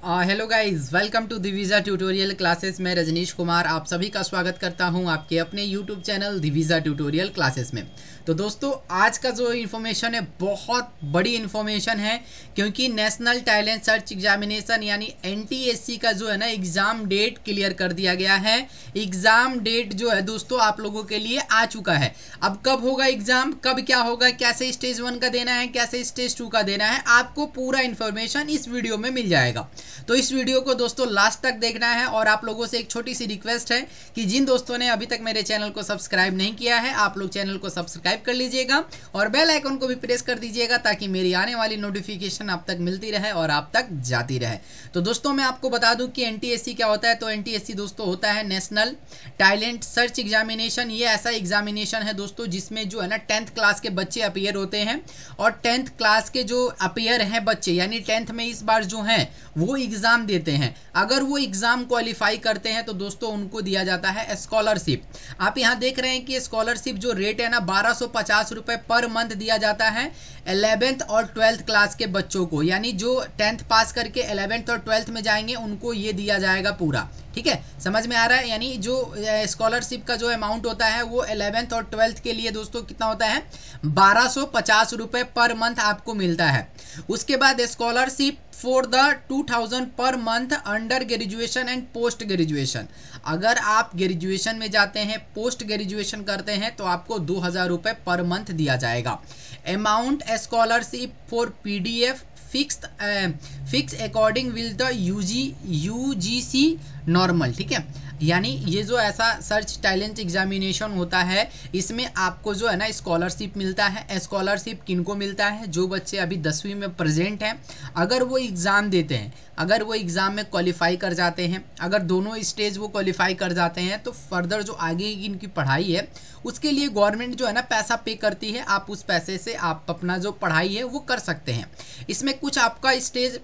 Hello guys, welcome to Divija tutorial classes में रजनीश कुमार आप सभी का स्वागत करता हूं आपके अपने YouTube channel Divija tutorial classes में। तो दोस्तों, आज का जो इन्फॉर्मेशन है बहुत बड़ी इन्फॉर्मेशन है, क्योंकि नेशनल टैलेंट सर्च एग्जामिनेशन यानी एनटीएससी का जो है ना एग्ज़ाम डेट क्लियर कर दिया गया है। एग्ज़ाम डेट जो है दोस्तों आप लोगों के लिए आ चुका है। अब कब होगा एग्ज़ाम, कब क्या होगा, कैसे स्टेज 1 का देना है, कैसे स्टेज 2 का देना है, आपको पूरा इन्फॉर्मेशन इस वीडियो में मिल जाएगा। तो इस वीडियो को दोस्तों लास्ट तक देखना है। और आप लोगों से एक छोटी सी रिक्वेस्ट है कि जिन दोस्तों ने अभी तक मेरे चैनल को सब्सक्राइब नहीं किया है, आप लोग चैनल को सब्सक्राइब कर लीजिएगा और बेल आइकन को भी प्रेस कर दीजिएगा, ताकि मेरी आने वाली नोटिफिकेशन आप तक मिलती रहे और आप तक जाती रहे। तो दोस्तों, मैं आपको बता दूं कि एनटीएससी क्या होता है। तो एनटीएससी दोस्तों होता है नेशनल टैलेंट सर्च एग्जामिनेशन। ये ऐसा एग्जामिनेशन है दोस्तों जिसमें जो है ना 10th क्लास के बच्चे अपीयर होते हैं। और 10th क्लास के जो अपीयर हैं बच्चे, यानी 10th में इस बार जो हैं वो एग्ज़ाम देते हैं। अगर वो एग्ज़ाम क्वालिफाई करते हैं तो दोस्तों उनको दिया जाता है स्कॉलरशिप। आप यहाँ देख रहे हैं कि स्कॉलरशिप जो रेट है ना 1250 रुपये पर मंथ दिया जाता है 11th और 12th क्लास के बच्चों को। यानी जो 10th पास करके 11th और 12th में जाएंगे उनको ये दिया जाएगा पूरा। ठीक है, समझ में आ रहा है। यानी जो स्कॉलरशिप का जो अमाउंट होता है वो 11th और 12th के लिए दोस्तों कितना होता है, 1250 रुपये पर मंथ आपको मिलता है। उसके बाद scholarship for the 2000 per month under graduation and post graduation. अगर आप ग्रेजुएशन में जाते हैं, पोस्ट ग्रेजुएशन करते हैं, तो आपको 2000 रुपये पर मंथ दिया जाएगा। Amount scholarship for PDF fix according will the UGC normal. ठीक है, यानी ये जो ऐसा सर्च टैलेंट एग्जामिनेशन होता है, इसमें आपको जो है ना स्कॉलरशिप मिलता है। स्कॉलरशिप किनको मिलता है? जो बच्चे अभी 10वीं में प्रेजेंट हैं, अगर वो एग्ज़ाम देते हैं, अगर वो एग्ज़ाम में क्वालिफाई कर जाते हैं, अगर दोनों स्टेज वो क्वालिफाई कर जाते हैं, तो फर्दर जो आगे की इनकी पढ़ाई है उसके लिए गवर्नमेंट जो है ना पैसा पे करती है। आप उस पैसे से आप अपना जो पढ़ाई है वो कर सकते हैं। इसमें कुछ आपका स्टेज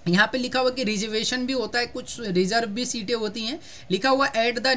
यहाँ पे लिखा हुआ कि रिजर्वेशन भी होता है, कुछ रिजर्व भी सीटें होती हैं। लिखा हुआ at the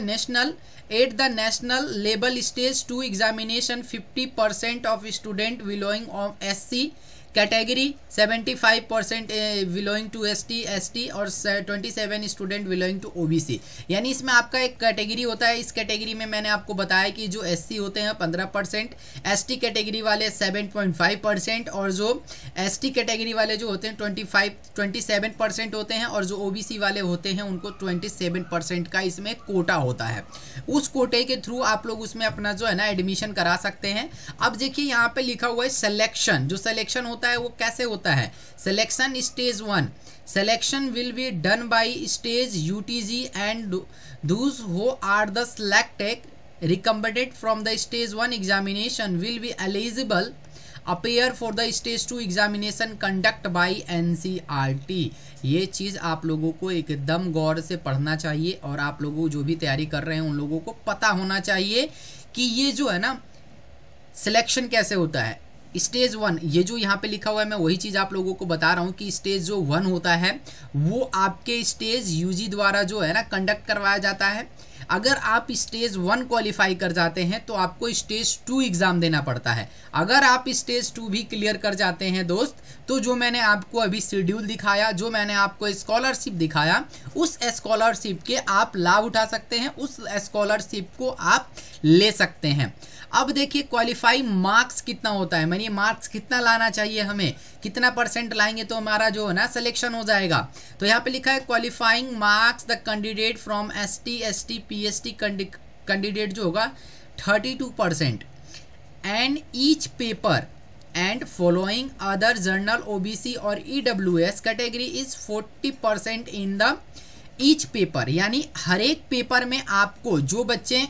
national level stage 2 examination 50% of student belonging of SC category, 75% belonging to ST और 27 स्टूडेंट बिलोइंग टू ओबीसी। यानी इसमें आपका एक कैटेगरी होता है। इस कैटेगरी में मैंने आपको बताया कि जो एससी होते हैं 15%, एसटी कैटेगरी वाले 7.5% और जो एसटी कैटेगरी वाले जो होते हैं 27% होते हैं, और जो ओबीसी वाले होते हैं उनको 27% का इसमें कोटा होता है। उस कोटे के थ्रू आप लोग उसमें अपना जो है ना एडमिशन करा सकते हैं। अब देखिए यहाँ पे लिखा हुआ है सिलेक्शन। जो सिलेक्शन होता है वो कैसे होता है? Selection stage 1 selection will be done by stage UTG and those who are the selected recommended from the stage 1 examination will be eligible appear for the stage 2 examination conduct by NCERT. ये चीज़ आप लोगों को एकदम गौर से पढ़ना चाहिए, और आप लोगों जो भी तैयारी कर रहे हैं उन लोगों को पता होना चाहिए कि ये जो है ना सिलेक्शन कैसे होता है। स्टेज 1 ये जो यहाँ पे लिखा हुआ है, मैं वही चीज़ आप लोगों को बता रहा हूँ कि स्टेज जो 1 होता है वो आपके स्टेज यूजी द्वारा जो है ना कंडक्ट करवाया जाता है। अगर आप स्टेज 1 क्वालिफाई कर जाते हैं तो आपको स्टेज 2 एग्ज़ाम देना पड़ता है। अगर आप स्टेज 2 भी क्लियर कर जाते हैं दोस्त, तो जो मैंने आपको अभी शेड्यूल दिखाया, जो मैंने आपको स्कॉलरशिप दिखाया, उस स्कॉलरशिप के आप लाभ उठा सकते हैं, उस स्कॉलरशिप को आप ले सकते हैं। अब देखिए क्वालिफाई मार्क्स कितना होता है, मानिए मार्क्स कितना लाना चाहिए हमें, कितना % लाएंगे तो हमारा जो है ना सिलेक्शन हो जाएगा। तो यहाँ पे लिखा है qualifying marks the candidate from ST PST candidate जो होगा 32% and each paper and following other general OBC और EWS category is 40% in the each paper. यानी हर एक पेपर में आपको जो बच्चे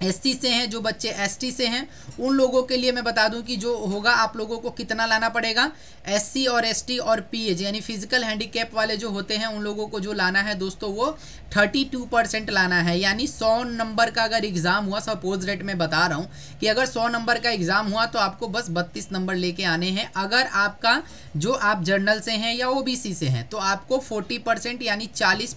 एससी से हैं, जो बच्चे एसटी से हैं, उन लोगों के लिए मैं बता दूं कि जो होगा आप लोगों को कितना लाना पड़ेगा। एससी और एसटी और पीएच यानी फिजिकल हैंडीकैप वाले जो होते हैं उन लोगों को जो लाना है दोस्तों वो 32% लाना है। यानी 100 नंबर का अगर एग्ज़ाम हुआ, सपोज रेट में बता रहा हूँ कि अगर 100 नंबर का एग्ज़ाम हुआ तो आपको बस 32 नंबर लेके आने हैं। अगर आपका जो आप जर्नल से हैं या ओबीसी से हैं तो आपको 40% यानी 40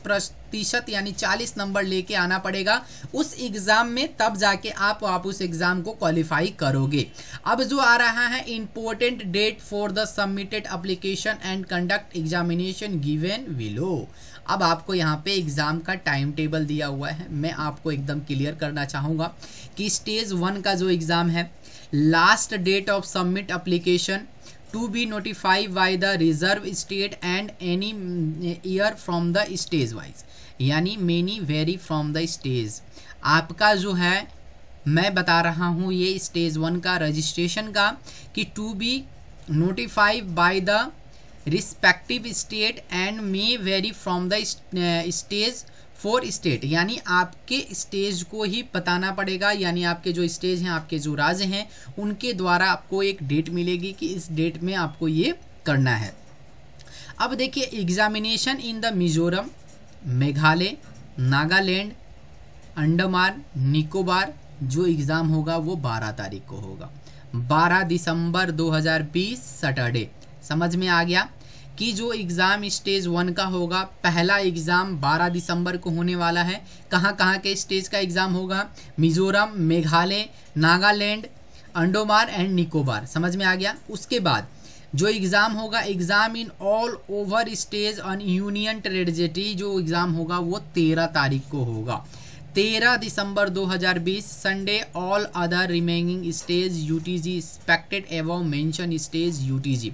प्रतिशत यानी 40 नंबर लेके आना पड़ेगा उस एग्ज़ाम में, तब जाके आप उस एग्ज़ाम को क्वालिफाई करोगे। अब जो आ रहा है important date for the submitted application and conduct examination given below. अब आपको यहाँ पे एग्ज़ाम का टाइम टेबल दिया हुआ है, मैं आपको एकदम क्लियर करना चाहूँगा कि स्टेज 1 का जो एग्ज़ाम है, last date of submit application to be notified by the reserve state and any year from the stage wise, यानी many very from the stage. आपका जो है मैं बता रहा हूँ ये स्टेज 1 का रजिस्ट्रेशन का कि to be notified by the respective state and may vary from the stage for state, यानी आपके स्टेज को ही बताना पड़ेगा, यानी आपके जो स्टेज हैं, आपके जो राज्य हैं, उनके द्वारा आपको एक डेट मिलेगी कि इस डेट में आपको ये करना है। अब देखिए examination in the Mizoram, Meghalaya, Nagaland, Andaman Nicobar जो एग्ज़ाम होगा वो 12 तारीख को होगा, 12 दिसंबर 2020 सैटरडे। समझ में आ गया कि जो एग्ज़ाम स्टेज 1 का होगा, पहला एग्ज़ाम 12 दिसंबर को होने वाला है। कहाँ कहाँ के स्टेज का एग्ज़ाम होगा? मिजोरम, मेघालय, नागालैंड, अंडमान एंड निकोबार। समझ में आ गया। उसके बाद जो एग्ज़ाम होगा, exam in all over stage on union territory, जो एग्ज़ाम होगा वो 13 तारीख को होगा, 13 दिसंबर 2020 Sunday. All other remaining stage UTG expected एवं मेंशन स्टेज यूटीजी,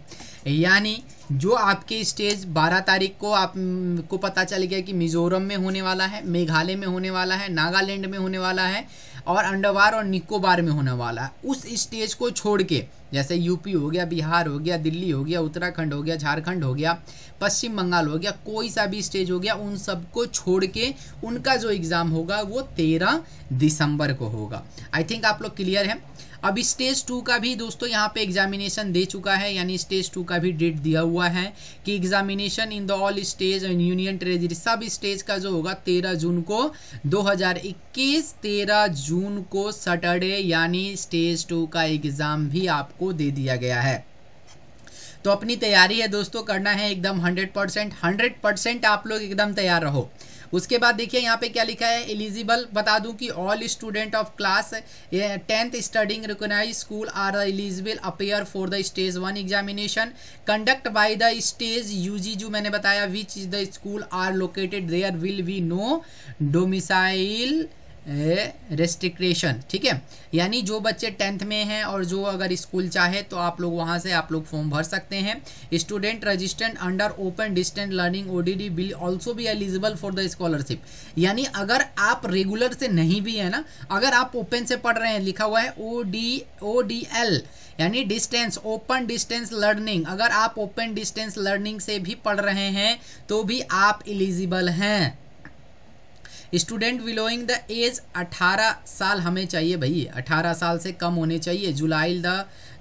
यानी जो आपके स्टेज 12 तारीख को आपको पता चल गया कि मिजोरम में होने वाला है, मेघालय में होने वाला है, नागालैंड में होने वाला है और अंडमान और निकोबार में होने वाला है। उस स्टेज को छोड़ के जैसे यूपी हो गया, बिहार हो गया, दिल्ली हो गया, उत्तराखंड हो गया, झारखंड हो गया, पश्चिम बंगाल हो गया, कोई सा भी स्टेज हो गया, उन सबको छोड़ के उनका जो एग्ज़ाम होगा वो 13 दिसंबर को होगा। आई थिंक आप लोग क्लियर है। अब स्टेज 2 का भी दोस्तों यहाँ पे एग्जामिनेशन दे चुका है, यानी स्टेज 2 का भी डेट दिया हुआ है कि examination in the all stage and union territory, सब स्टेज का जो होगा 13 जून को 2021, 13 जून को सैटरडे, यानी स्टेज 2 का एग्ज़ाम भी आपको दे दिया गया है। तो अपनी तैयारी है दोस्तों, करना है एकदम 100% आप लोग एकदम तैयार रहो। उसके बाद देखिए यहाँ पे क्या लिखा है, एलिजिबल बता दूं कि all student of class 10th studying recognised school are eligible appear for the stage 1 examination conduct by the stage UG, जो मैंने बताया which is the school are located there will be no domicile restriction. ठीक है, यानी जो बच्चे 10th में हैं और जो अगर स्कूल चाहे तो आप लोग वहाँ से आप लोग फॉर्म भर सकते हैं। Student registered under open distance learning ODD will also be eligible for the scholarship, यानी अगर आप रेगुलर से नहीं भी है ना, अगर आप ओपन से पढ़ रहे हैं, लिखा हुआ है ODL यानी डिस्टेंस ओपन डिस्टेंस लर्निंग, अगर आप ओपन डिस्टेंस लर्निंग से भी पढ़ रहे हैं तो भी आप एलिजिबल हैं। स्टूडेंट बिलोइंग द एज 18 साल हमें चाहिए भाई, 18 साल से कम होने चाहिए।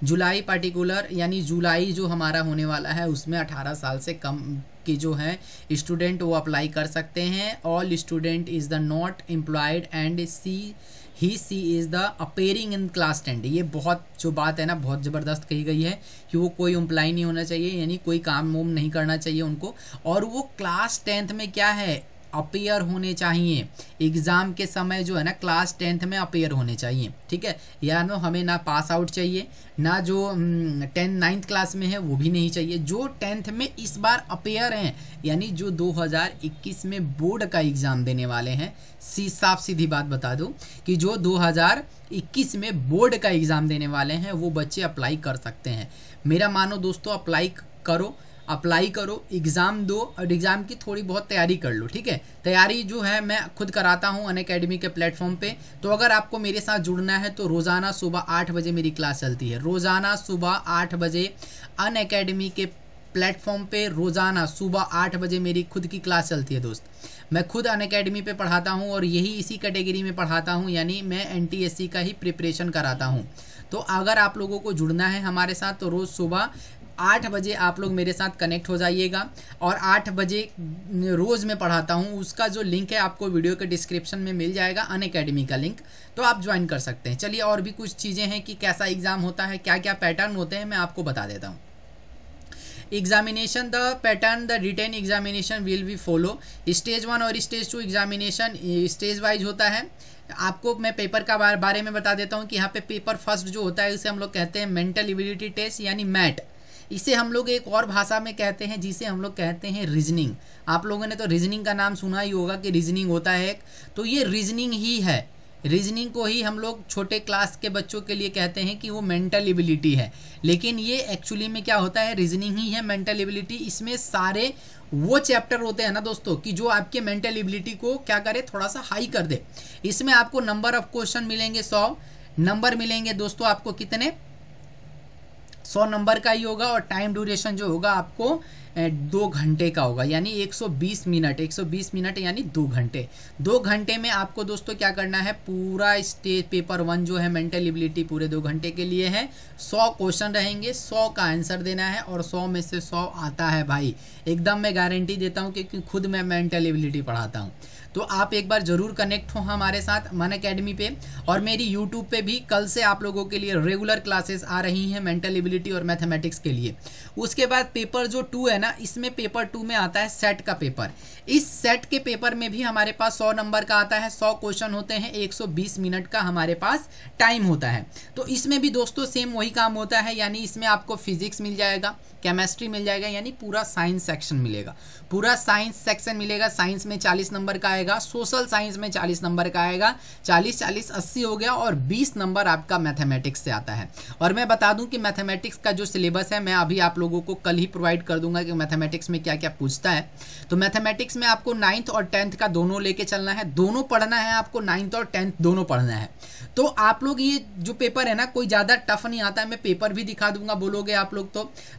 जुलाई पार्टिकुलर, यानी जुलाई जो हमारा होने वाला है उसमें 18 साल से कम के जो हैं स्टूडेंट वो अप्लाई कर सकते हैं। All student is the not employed and see is the appearing in class 10। ये बहुत जो बात है ना बहुत ज़बरदस्त कही गई है कि वो कोई एम्प्लॉय नहीं होना चाहिए, यानी कोई काम वाम नहीं करना चाहिए उनको, और वो क्लास 10th में क्या है अपेयर होने चाहिए। एग्ज़ाम के समय जो है ना क्लास 10th में अपेयर होने चाहिए। ठीक है, या नो हमें ना पास आउट चाहिए, ना जो 9th क्लास में है वो भी नहीं चाहिए, जो 10th में इस बार अपेयर हैं, यानी जो 2021 में बोर्ड का एग्ज़ाम देने वाले हैं। साफ सीधी बात बता दूं कि जो 2021 में बोर्ड का एग्ज़ाम देने वाले हैं वो बच्चे अप्लाई कर सकते हैं। मेरा मानो दोस्तों अप्लाई करो, एग्ज़ाम दो और एग्ज़ाम की थोड़ी बहुत तैयारी कर लो। ठीक है, तैयारी जो है मैं खुद कराता हूँ अनअकैडमी के प्लेटफॉर्म पे, तो अगर आपको मेरे साथ जुड़ना है तो रोज़ाना सुबह 8 बजे मेरी क्लास चलती है। रोज़ाना सुबह 8 बजे अनअकैडमी के प्लेटफॉर्म पे रोज़ाना सुबह 8 बजे मेरी खुद की क्लास चलती है दोस्त। मैं खुद अनअकैडमी पे पढ़ाता हूँ और यही इसी कैटेगरी में पढ़ाता हूँ, यानी मैं NTSC का ही प्रिपरेशन कराता हूँ। तो अगर आप लोगों को जुड़ना है हमारे साथ तो रोज़ सुबह 8 बजे आप लोग मेरे साथ कनेक्ट हो जाइएगा, और 8 बजे रोज़ मैं पढ़ाता हूँ। उसका जो लिंक है आपको वीडियो के डिस्क्रिप्शन में मिल जाएगा, अनअकैडमी का लिंक, तो आप ज्वाइन कर सकते हैं। चलिए और भी कुछ चीज़ें हैं कि कैसा एग्ज़ाम होता है, क्या क्या पैटर्न होते हैं, मैं आपको बता देता हूँ। Examination the pattern the written examination will be follow. Stage 1 और स्टेज 2 एग्जामिनेशन स्टेज वाइज होता है। आपको मैं पेपर का बारे में बता देता हूँ कि यहाँ पे पेपर फर्स्ट जो होता है उसे हम लोग कहते हैं मेंटल एबिलिटी टेस्ट यानी मैट। इसे हम लोग एक और भाषा में कहते हैं जिसे हम लोग कहते हैं रीजनिंग। आप लोगों ने तो रीजनिंग का नाम सुना ही होगा कि रीजनिंग होता है एक, तो ये रीजनिंग ही है। रीजनिंग को ही हम लोग छोटे क्लास के बच्चों के लिए कहते हैं कि वो मेंटल एबिलिटी है, लेकिन ये एक्चुअली में क्या होता है, रीजनिंग ही है मेंटल एबिलिटी। इसमें सारे वो चैप्टर होते हैं ना दोस्तों कि जो आपके मेंटल एबिलिटी को क्या करे, थोड़ा सा हाई कर दे। इसमें आपको नंबर ऑफ क्वेश्चन मिलेंगे 100 नंबर मिलेंगे दोस्तों आपको कितने 100 नंबर का ही होगा, और टाइम ड्यूरेशन जो होगा आपको 2 घंटे का होगा, यानी 120 मिनट यानी 2 घंटे। 2 घंटे में आपको दोस्तों क्या करना है, पूरा स्टेज पेपर 1 जो है मेंटल एबिलिटी पूरे 2 घंटे के लिए है। 100 क्वेश्चन रहेंगे, 100 का आंसर देना है, और 100 में से 100 आता है भाई, एकदम मैं गारंटी देता हूँ क्योंकि खुद मैं मेंटल एबिलिटी पढ़ाता हूँ। तो आप एक बार ज़रूर कनेक्ट हो हमारे साथ मन अकेडमी पे, और मेरी यूट्यूब पे भी कल से आप लोगों के लिए रेगुलर क्लासेस आ रही हैं मेंटल एबिलिटी और मैथमेटिक्स के लिए। उसके बाद पेपर जो 2 है ना, इसमें पेपर 2 में आता है सेट का पेपर। इस सेट के पेपर में भी हमारे पास 100 नंबर का आता है, 100 क्वेश्चन होते हैं, 120 मिनट का हमारे पास टाइम होता है। तो इसमें भी दोस्तों सेम वही काम होता है, यानी इसमें आपको फिजिक्स मिल जाएगा, केमिस्ट्री मिल जाएगा, यानी पूरा साइंस सेक्शन मिलेगा, पूरा साइंस सेक्शन मिलेगा। साइंस में 40 नंबर का आएगा, सोशल साइंस में 40 नंबर का आएगा, 40 80 हो गया, और 20 नंबर आपका मैथमेटिक्स से आता है। और मैं बता दूं कि मैथमेटिक्स का जो सिलेबस है मैं अभी आप लोगों को कल ही प्रोवाइड कर दूंगा कि मैथमेटिक्स में क्या क्या पूछता है। तो मैथमेटिक्स में आपको 9th और 10th का दोनों लेके चलना है, दोनों पढ़ना है आपको, 9th और 10th दोनों पढ़ना है। तो आप लोग ये जो पेपर है ना, कोई ज़्यादा टफ नहीं आता है, मैं पेपर भी दिखा दूंगा, बोलोगे आप लोग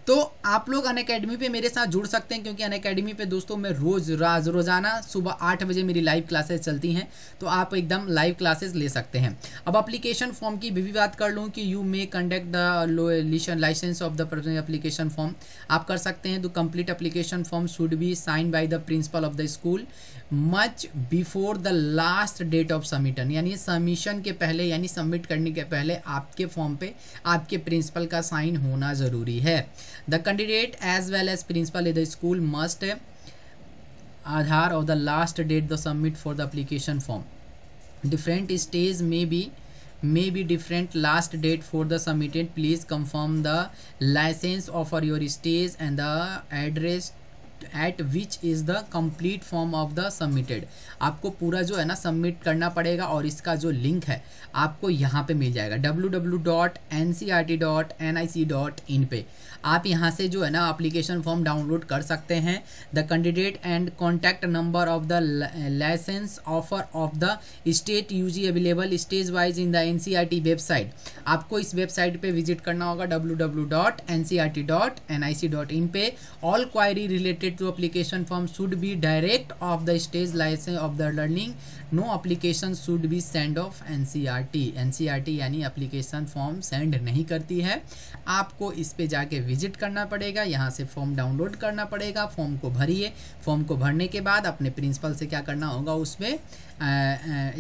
तो आप लोग अनअकैडमी पे मेरे साथ जुड़ सकते हैं, क्योंकि अनअकैडमी पे दोस्तों मैं रोज़ाना सुबह 8 बजे मेरी लाइव क्लासेस चलती हैं, तो आप एकदम लाइव क्लासेस ले सकते हैं। अब एप्लीकेशन फॉर्म की भी बात कर लूँ कि you may conduct the licence of the application form आप कर सकते हैं। The complete application form should be sign by the principal of the school much before the last date of submission, यानी सबमिशन के पहले, यानी सबमिट करने के पहले आपके फॉर्म पे आपके प्रिंसिपल का साइन होना ज़रूरी है। The candidate as well as principal of the school must Aadhaar of the last date the submit for the application form. Different stage may be different last date for the submitted. Please confirm the license offer your stage and the address at which is the complete form of the submitted. आपको पूरा जो है ना submit करना पड़ेगा, और इसका जो लिंक है आपको यहाँ पे मिल जाएगा www.ncrt.nic.in पे। आप यहाँ से जो है ना एप्लीकेशन फॉर्म डाउनलोड कर सकते हैं। The candidate and contact number of the licence offer of the state UG available stage wise in the NCERT website. आपको इस वेबसाइट पे विजिट करना होगा www.ncrt.nic.in पे। All query related to application form should be direct of the stage license of the learning. No application should be sent of NCERT यानी application form send नहीं करती है। आपको इस पे जाके विजिट करना पड़ेगा, यहाँ से फॉर्म डाउनलोड करना पड़ेगा, फॉर्म को भरिए। फॉर्म को भरने के बाद अपने प्रिंसिपल से क्या करना होगा, उसमें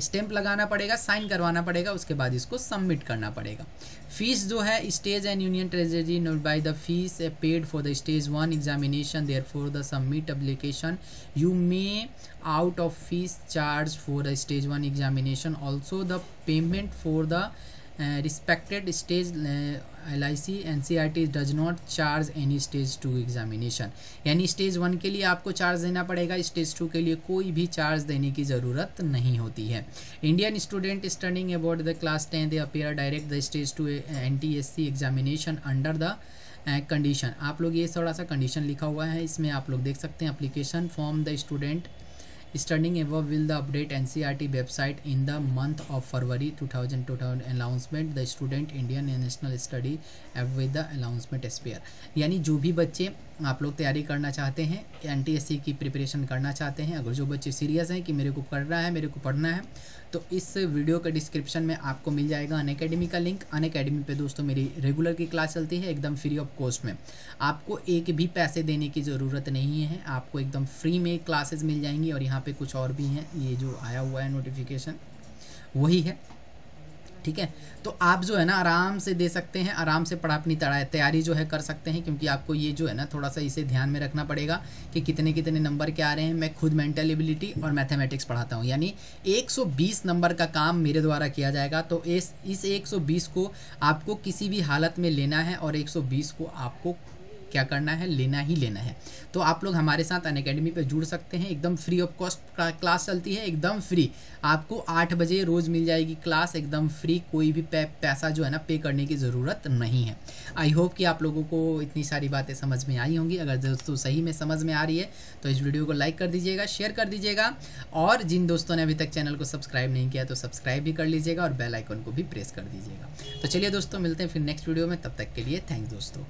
स्टैंप लगाना पड़ेगा, साइन करवाना पड़ेगा, उसके बाद इसको सबमिट करना पड़ेगा। फीस जो है stage and union treasury note by the fees paid for the stage 1 examination there for the submit application you may out of fees charge for the stage 1 examination. Also the payment for the respected stage LIC NCERT does not charge any stage 2 examination. यानी stage 1 के लिए आपको charge देना पड़ेगा, stage 2 के लिए कोई भी चार्ज देने की ज़रूरत नहीं होती है। Indian student studying about the class 10 they appear direct the stage 2 NTSC examination under the condition. आप लोग ये थोड़ा सा कंडीशन लिखा हुआ है, इसमें आप लोग देख सकते हैं। Application form the student studying above will the update NCERT website in the month of February 2022 announcement the student Indian national study with the announcement spare। यानी जो भी बच्चे आप लोग तैयारी करना चाहते हैं, NTSC की प्रिपरेशन करना चाहते हैं, अगर जो बच्चे सीरियस हैं कि मेरे को करना है, मेरे को पढ़ना है, तो इस वीडियो के डिस्क्रिप्शन में आपको मिल जाएगा अनअकैडमी का लिंक। अनअकैडमी पे दोस्तों मेरी रेगुलर की क्लास चलती है एकदम फ्री ऑफ कॉस्ट में, आपको एक भी पैसे देने की ज़रूरत नहीं है, आपको एकदम फ्री में क्लासेस मिल जाएंगी। और यहाँ पे कुछ और भी हैं, ये जो आया हुआ है नोटिफिकेशन वही है। ठीक है। तो आप जो है ना आराम से दे सकते हैं, आराम से पढ़ा अपनी तैयारी जो है कर सकते हैं, क्योंकि आपको ये जो है ना थोड़ा सा इसे ध्यान में रखना पड़ेगा कि कितने कितने नंबर के आ रहे हैं। मैं खुद मेंटल एबिलिटी और मैथमेटिक्स पढ़ाता हूँ, यानी 120 नंबर का काम मेरे द्वारा किया जाएगा। तो इस 120 को आपको किसी भी हालत में लेना है और 120 को आपको क्या करना है, लेना ही लेना है। तो आप लोग हमारे साथ अनअकैडमी पे जुड़ सकते हैं, एकदम फ्री ऑफ कॉस्ट क्लास चलती है, एकदम फ्री। आपको 8 बजे रोज़ मिल जाएगी क्लास, एकदम फ्री, कोई भी पैसा जो है ना पे करने की ज़रूरत नहीं है। आई होप कि आप लोगों को इतनी सारी बातें समझ में आई होंगी। अगर दोस्तों सही में समझ में आ रही है तो इस वीडियो को लाइक कर दीजिएगा, शेयर कर दीजिएगा, और जिन दोस्तों ने अभी तक चैनल को सब्सक्राइब नहीं किया तो सब्सक्राइब भी कर लीजिएगा और बेल आइकन को भी प्रेस कर दीजिएगा। तो चलिए दोस्तों, मिलते हैं फिर नेक्स्ट वीडियो में, तब तक के लिए थैंक्स दोस्तों।